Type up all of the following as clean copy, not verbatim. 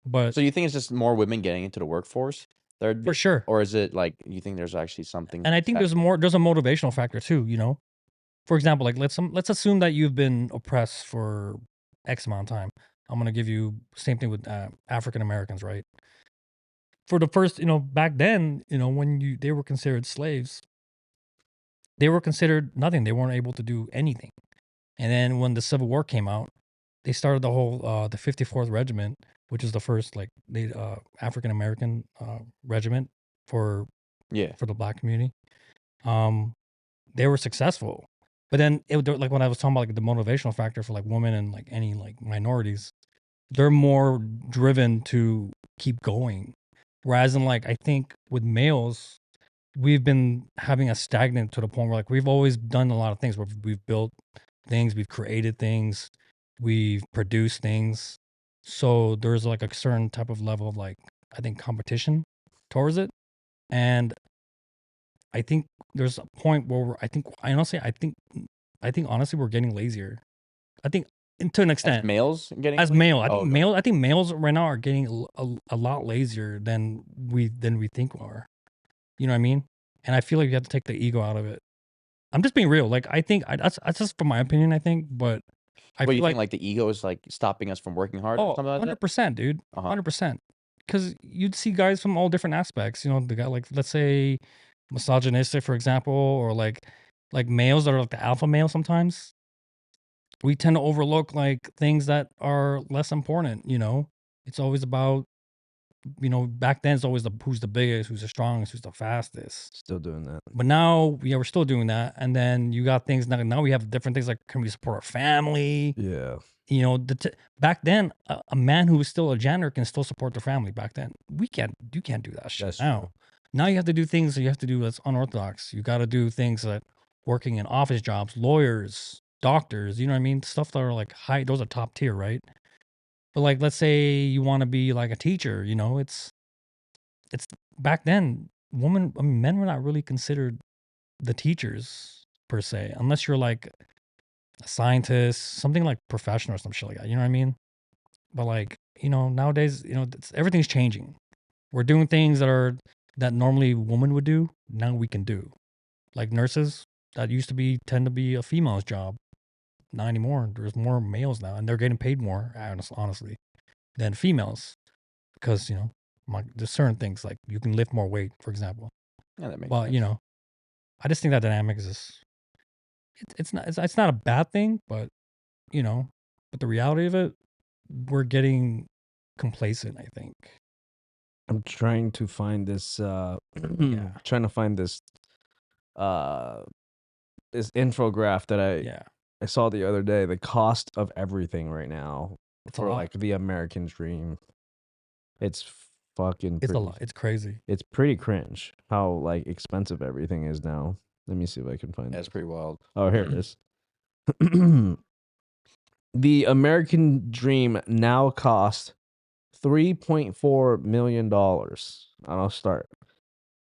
But So you think it's just more women getting into the workforce? for sure. Or is it like you think there's actually something? And I think there's a motivational factor too, you know? For example, like let's assume that you've been oppressed for X amount of time. I'm gonna give you same thing with African Americans, right? For the first, back then, when they were considered slaves, they were considered nothing. They weren't able to do anything. And then when the Civil War came out, they started the whole the 54th Regiment, which is the first like African American regiment for Yeah. the black community. They were successful, but then like when I was talking about like the motivational factor for like women and like any like minorities, they're more driven to keep going. Whereas in like I think with males, we've been having a stagnant to the point where like we've always done a lot of things where we've built things, we've created things, we've produced things. So there's like a certain type of level of like I think competition towards it. And I think there's a point where I think honestly we're getting lazier. I think to an As extent. males getting As lazy? male, Oh, okay. I think males right now are getting a lot lazier than we think we are. You know what I mean? And I feel like you have to take the ego out of it. I'm just being real. Like I think that's just from my opinion. I think, but I What, feel you think like like the ego is like stopping us from working hard or something like that? 100%, dude, Uh-huh. 100%. Because you'd see guys from all different aspects. You know, the guy like let's say misogynistic, for example, or like males that are like the alpha male. Sometimes we tend to overlook like things that are less important. You know, it's always about back then it's always who's the biggest, who's the strongest, who's the fastest. Still doing that. But now, yeah, we're still doing that. And then you got things now we have different things like can we support our family? Yeah. You know, back then, a man who was still a janitor can still support their family. Back then, you can't do that shit That's now. true. Now you have to do things that you have to do that's unorthodox. You got to do things like working in office jobs, lawyers, doctors. You know what I mean? Stuff that are like high. Those are top tier, right? But like, let's say you want to be like a teacher. You know, it's back then. Men were not really considered the teachers per se, unless you're like a scientist, something like professional or some shit like that. You know what I mean? But like, nowadays, everything's changing. We're doing things that normally women would do. Now we can do like nurses that used to tend to be a female's job. Not anymore. There's more males now, and they're getting paid more, honestly, than females because there's certain things like you can lift more weight, for example. Yeah, that makes But sense. I just think that dynamic is just it's not a bad thing, but but the reality of it, we're getting complacent, I think. I'm trying to find this trying to find this this infograph that I saw the other day, the cost of everything right now for like the American dream. It's fucking It's a lot. It's crazy. It's pretty cringe how like expensive everything is now. Let me see if I can find That's pretty wild. Oh, here it is. The American dream now costs $3.4 million. I'll start.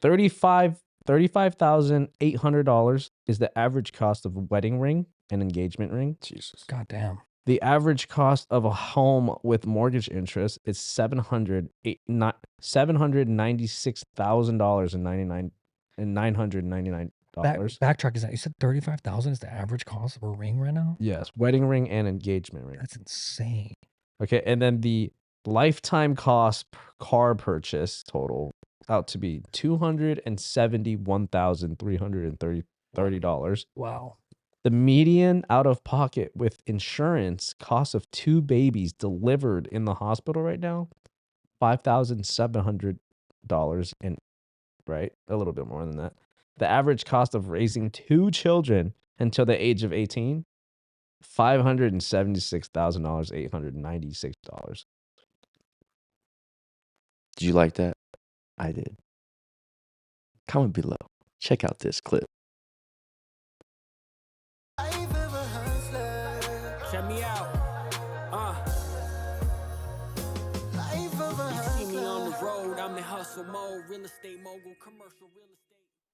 $35,800 is the average cost of a wedding ring and engagement ring. Jesus. God damn. The average cost of a home with mortgage interest is $796,000 and $999. Backtrack, is that you said 35,000 is the average cost of a ring right now? Yes, wedding ring and engagement ring. That's insane. Okay, and then the lifetime cost per car purchase total out to be $271,330. Wow. The median out of pocket with insurance cost of 2 babies delivered in the hospital right now, $5,700, and right, a little bit more than that. The average cost of raising 2 children until the age of 18, $576,000, $896. Did you like that? I did. Comment below. Check out this clip. Check me out. You see me on the road, I'm in hustle mode, real estate mogul, commercial real estate.